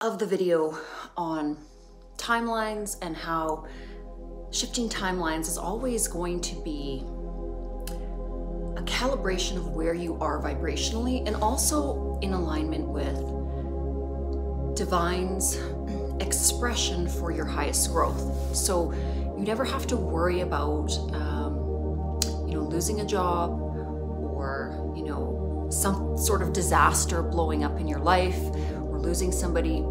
of the video on timelines and how shifting timelines is always going to be a calibration of where you are vibrationally and also in alignment with divine's expression for your highest growth. So you never have to worry about losing a job or some sort of disaster blowing up in your life or losing somebody,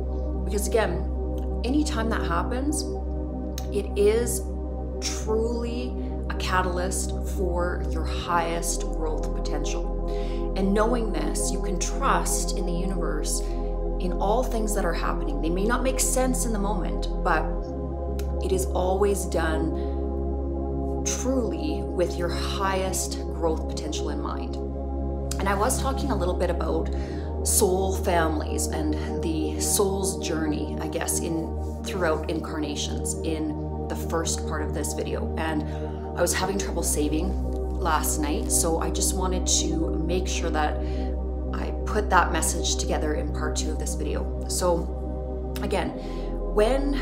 because again, anytime that happens, it is truly a catalyst for your highest growth potential. And knowing this, you can trust in the universe in all things that are happening. They may not make sense in the moment, but it is always done truly with your highest growth potential in mind. And I was talking a little bit about soul families and the soul's journey, I guess, throughout incarnations in the first part of this video. And I was having trouble saving last night, so I just wanted to make sure that I put that message together in part 2 of this video. So again, when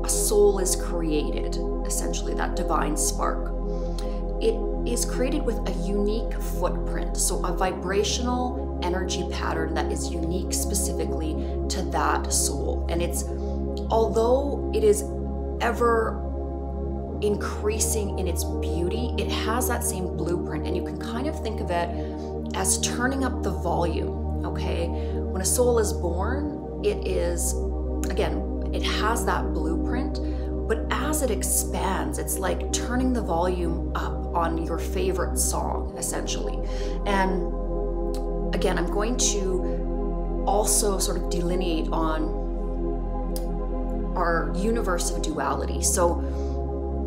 a soul is created, essentially that divine spark, it is created with a unique footprint, so a vibrational energy pattern that is unique specifically to that soul. And although it is ever increasing in its beauty, it has that same blueprint, and you can kind of think of it as turning up the volume, okay? When a soul is born, it has that blueprint, but as it expands, it's like turning the volume up on your favorite song, essentially. And again, I'm going to also sort of delineate on our universe of duality. So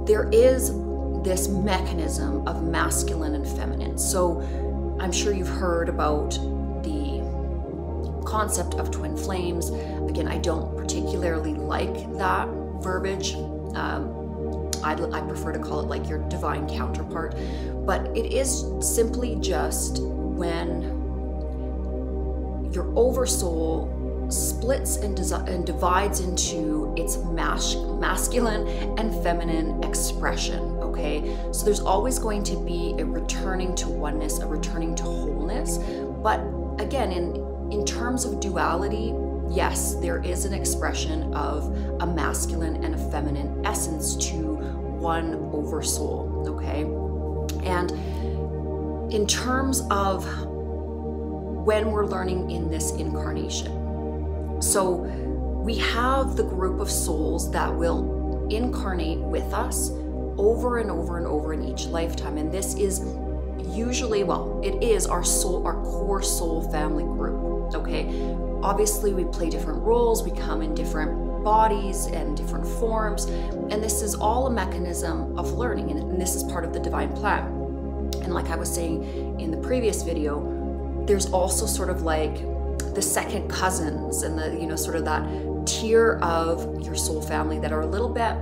there is this mechanism of masculine and feminine. So I'm sure you've heard about the concept of twin flames. Again, I don't particularly like that verbiage. I prefer to call it like your divine counterpart, but it is simply just when your oversoul splits and divides into its masculine and feminine expression, okay? So there's always going to be a returning to oneness, a returning to wholeness. But again, in terms of duality, yes, there is an expression of a masculine and a feminine essence to one oversoul, okay? And in terms of when we're learning in this incarnation, so we have the group of souls that will incarnate with us over and over and over in each lifetime. And this is usually, it is our core soul family group, okay? Obviously, we play different roles, we come in different bodies and different forms, and this is all a mechanism of learning, and this is part of the divine plan. And like I was saying in the previous video, there's also sort of like the second cousins and the, sort of that tier of your soul family that are a little bit,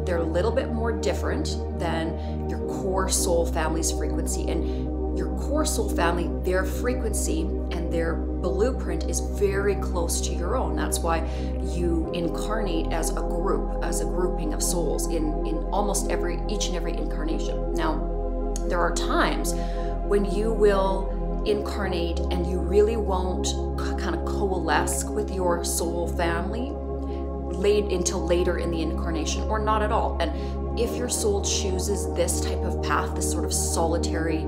they're a little bit more different than your core soul family's frequency. And your core soul family, their frequency and their blueprint is very close to your own. That's why you incarnate as a group, as a grouping of souls in almost each and every incarnation. Now, there are times when you will incarnate and you really won't kind of coalesce with your soul family until later in the incarnation, or not at all. And if your soul chooses this type of path, this sort of solitary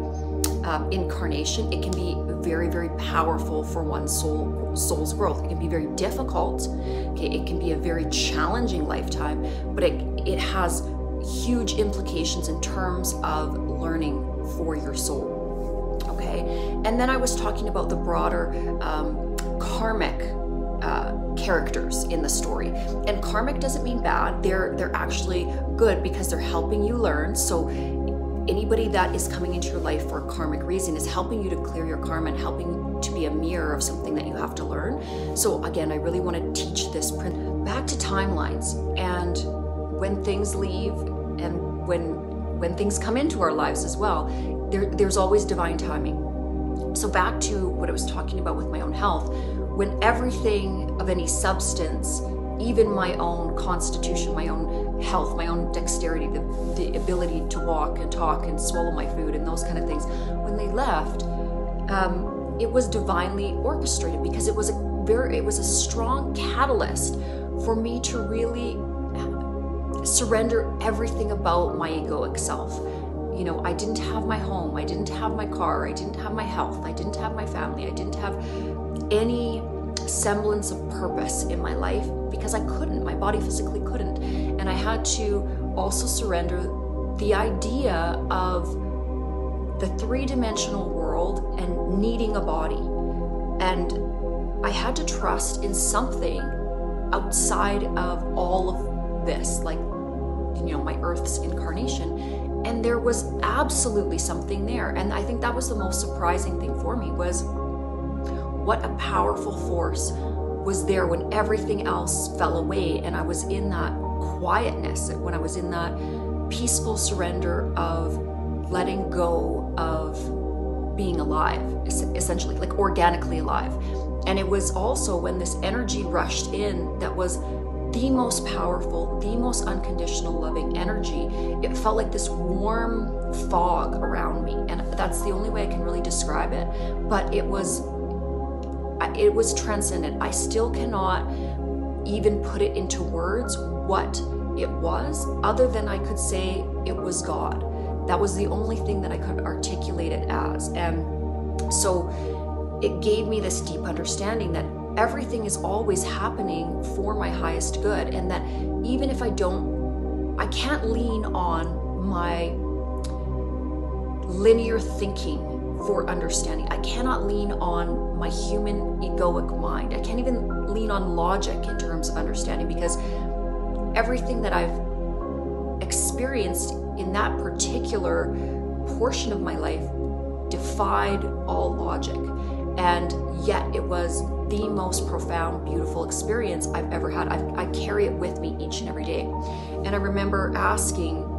incarnation, it can be very, very powerful for one soul's growth. It can be very difficult. Okay, it can be a very challenging lifetime, but it has huge implications in terms of learning for your soul. Okay, and then I was talking about the broader karmic characters in the story, and karmic doesn't mean bad. They're actually good because they're helping you learn. So anybody that is coming into your life for a karmic reason is helping you to clear your karma and helping to be a mirror of something that you have to learn. So again, I really want to teach this back to timelines, and when things leave and when things come into our lives as well, there's always divine timing. So back to what I was talking about with my own health, when everything of any substance, even my own constitution, my own health, my own dexterity, the ability to walk and talk and swallow my food and those kind of things, when they left, it was divinely orchestrated, because it was a strong catalyst for me to really surrender everything about my egoic self. You know, I didn't have my home, I didn't have my car, I didn't have my health, I didn't have my family, I didn't have any semblance of purpose in my life, because I couldn't, my body physically couldn't. And I had to also surrender the idea of the three-dimensional world and needing a body. And I had to trust in something outside of all of this, like, you know, my Earth's incarnation. And there was absolutely something there. And I think that was the most surprising thing for me, was what a powerful force was there when everything else fell away. And I was in that quietness, when I was in that peaceful surrender of letting go of being alive, essentially, like organically alive. And it was also when this energy rushed in that was the most powerful, the most unconditional loving energy. It felt like this warm fog around me, and that's the only way I can really describe it. But it was transcendent. I still cannot even put it into words what it was, other than I could say it was God. That was the only thing that I could articulate it as. And so it gave me this deep understanding that everything is always happening for my highest good, and that even if I can't lean on my linear thinking for understanding. I cannot lean on my human egoic mind. I can't even lean on logic in terms of understanding, because everything that I've experienced in that particular portion of my life defied all logic. And yet it was the most profound, beautiful experience I've ever had. I carry it with me each and every day. And I remember asking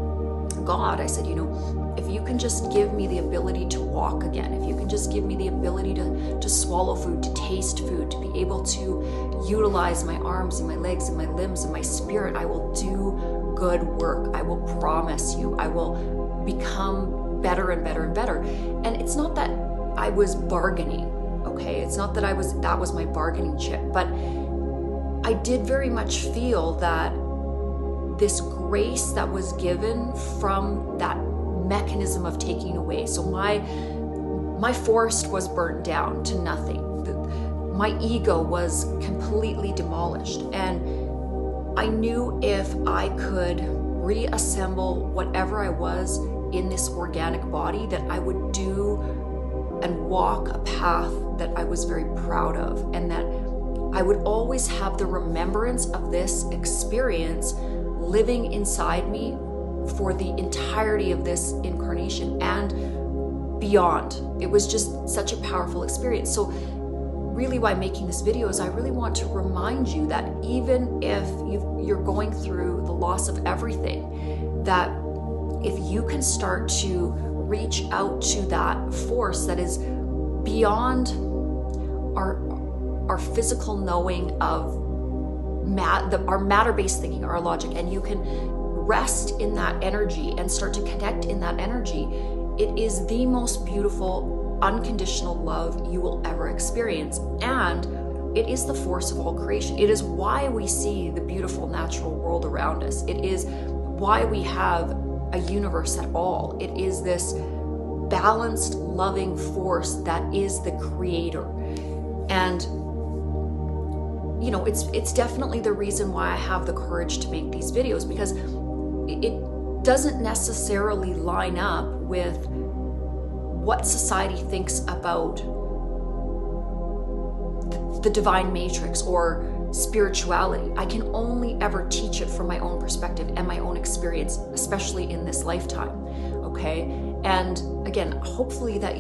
God, I said, you know, if you can just give me the ability to walk again, if you can just give me the ability to swallow food, to taste food, to be able to utilize my arms and my legs and my limbs and my spirit, I will do good work. I will promise you, I will become better and better and better. And it's not that I was bargaining, okay? It's not that that was my bargaining chip, but I did very much feel that this grace that was given from that mechanism of taking away. So my forest was burnt down to nothing. My ego was completely demolished. And I knew if I could reassemble whatever I was in this organic body, that I would do and walk a path that I was very proud of, and that I would always have the remembrance of this experience living inside me for the entirety of this incarnation and beyond. It was just such a powerful experience. So really why I'm making this video is I really want to remind you that even if you're going through the loss of everything, that if you can start to reach out to that force that is beyond our physical knowing of our matter-based thinking, our logic, and you can rest in that energy and start to connect in that energy, it is the most beautiful, unconditional love you will ever experience. And it is the force of all creation. It is why we see the beautiful natural world around us. It is why we have a universe at all. It is this balanced, loving force that is the creator. And you know, it's definitely the reason why I have the courage to make these videos, because it doesn't necessarily line up with what society thinks about the divine matrix or spirituality. I can only ever teach it from my own perspective and my own experience, especially in this lifetime, okay? And again, hopefully that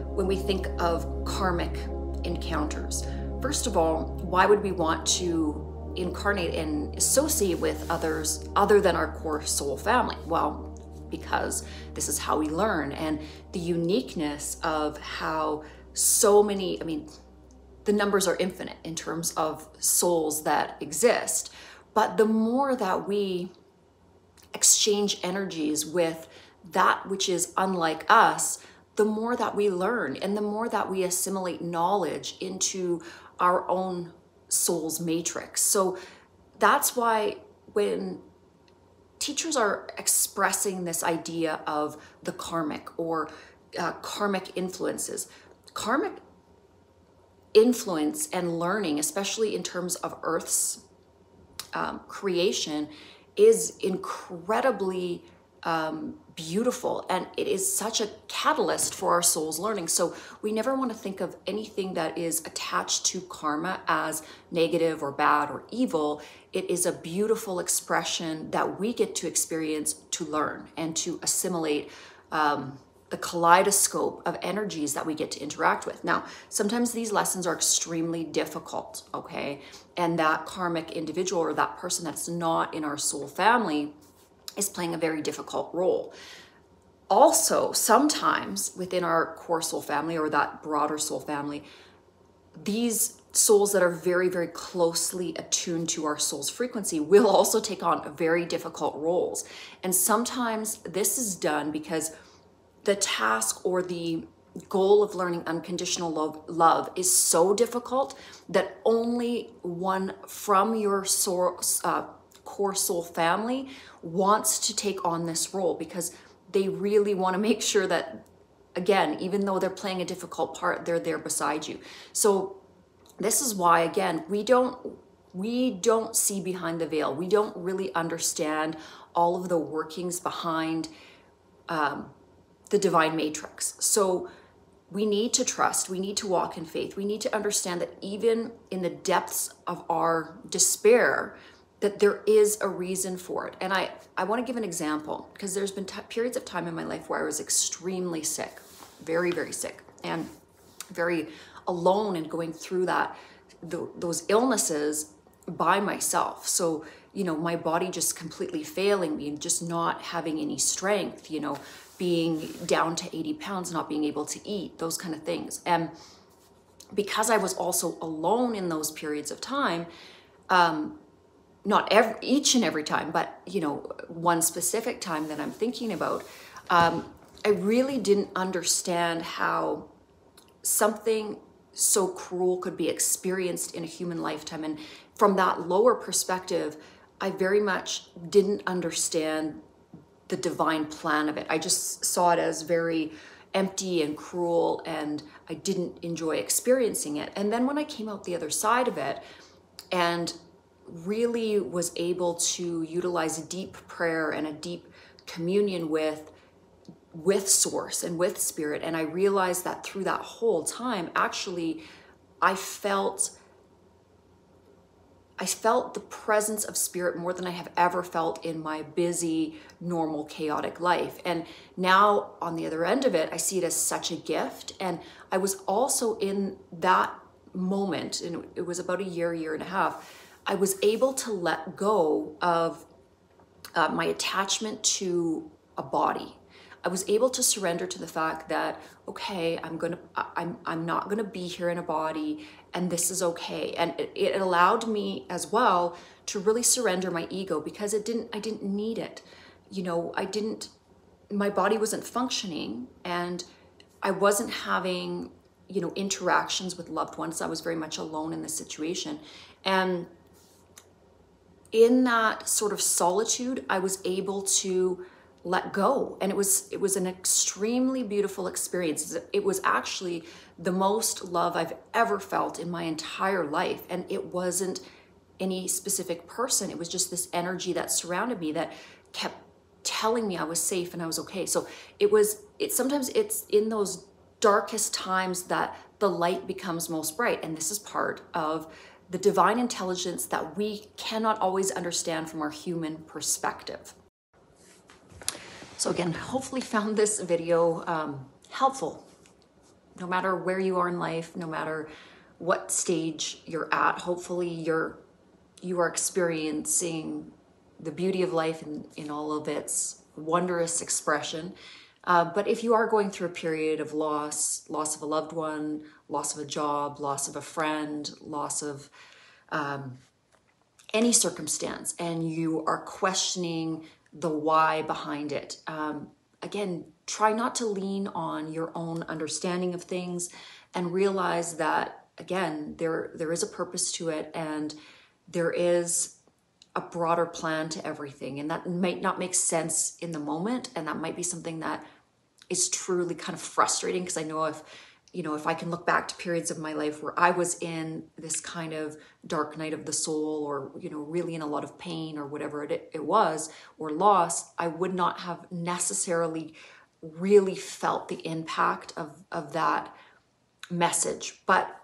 when we think of karmic encounters, first of all, why would we want to incarnate and associate with others other than our core soul family? Well, because this is how we learn, and the uniqueness of how so many, I mean, the numbers are infinite in terms of souls that exist, but the more that we exchange energies with that which is unlike us, the more that we learn and the more that we assimilate knowledge into our own soul's matrix. So that's why when teachers are expressing this idea of the karmic or karmic influences, karmic influence and learning, especially in terms of Earth's creation, is incredibly beautiful, and it is such a catalyst for our soul's learning. So we never want to think of anything that is attached to karma as negative or bad or evil. It is a beautiful expression that we get to experience to learn and to assimilate the kaleidoscope of energies that we get to interact with. Now, sometimes these lessons are extremely difficult, okay? And that karmic individual or that person that's not in our soul family is playing a very difficult role. Also, sometimes within our core soul family or that broader soul family, these souls that are very, very closely attuned to our soul's frequency will also take on very difficult roles. And sometimes this is done because the task or the goal of learning unconditional love is so difficult that only one from your core soul family wants to take on this role, because they really want to make sure that, again, even though they're playing a difficult part, they're there beside you. So this is why, again, we don't see behind the veil. We don't really understand all of the workings behind the divine matrix. So we need to trust, we need to walk in faith. We need to understand that even in the depths of our despair, that there is a reason for it. And I want to give an example, because there's been periods of time in my life where I was extremely sick, very, very sick, and very alone and going through those illnesses by myself. So, you know, my body just completely failing me and just not having any strength, you know, being down to 80 pounds, not being able to eat, those kind of things. And because I was also alone in those periods of time, not each and every time, but, you know, one specific time that I'm thinking about, I really didn't understand how something so cruel could be experienced in a human lifetime. And from that lower perspective, I very much didn't understand the divine plan of it. I just saw it as very empty and cruel, and I didn't enjoy experiencing it. And then when I came out the other side of it and really was able to utilize a deep prayer and a deep communion with source and with spirit, and I realized that through that whole time, actually, I felt the presence of spirit more than I have ever felt in my busy, normal, chaotic life. And now on the other end of it, I see it as such a gift. And I was also in that moment, and it was about a year and a half, I was able to let go of my attachment to a body. I was able to surrender to the fact that, okay, I'm not gonna be here in a body, and this is okay. And it allowed me as well to really surrender my ego, because I didn't need it. You know, my body wasn't functioning, and I wasn't having, you know, interactions with loved ones. I was very much alone in this situation. And in that sort of solitude, I was able to let go. And it was an extremely beautiful experience. It was actually the most love I've ever felt in my entire life. And it wasn't any specific person. It was just this energy that surrounded me that kept telling me I was safe and I was okay. So sometimes it's in those darkest times that the light becomes most bright. And this is part of the divine intelligence that we cannot always understand from our human perspective. So again, hopefully found this video helpful. No matter where you are in life, no matter what stage you're at, hopefully you are experiencing the beauty of life in all of its wondrous expression. But if you are going through a period of loss of a loved one, loss of a job, loss of a friend, loss of any circumstance, and you are questioning the why behind it, again, try not to lean on your own understanding of things, and realize that, again, there is a purpose to it, and there is a broader plan to everything. And that might not make sense in the moment, and that might be something that is truly kind of frustrating, because I know if I can look back to periods of my life where I was in this kind of dark night of the soul, or, really in a lot of pain or whatever it was, or loss, I would not have necessarily really felt the impact of that message. But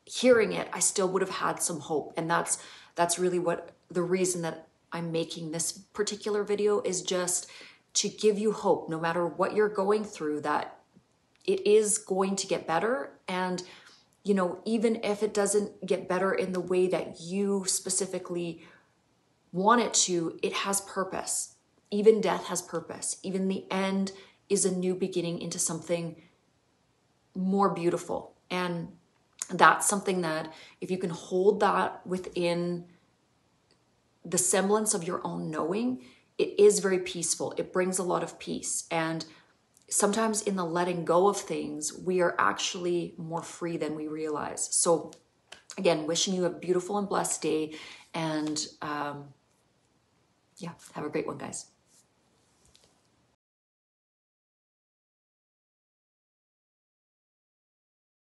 hearing it, I still would have had some hope. And that's really what the reason that I'm making this particular video is, just to give you hope, no matter what you're going through, that it is going to get better. And, even if it doesn't get better in the way that you specifically want it to, it has purpose. Even death has purpose. Even the end is a new beginning into something more beautiful. And that's something that, if you can hold that within the semblance of your own knowing, it is very peaceful. It brings a lot of peace. And sometimes in the letting go of things, we are actually more free than we realize. So again, wishing you a beautiful and blessed day. And yeah, have a great one, guys.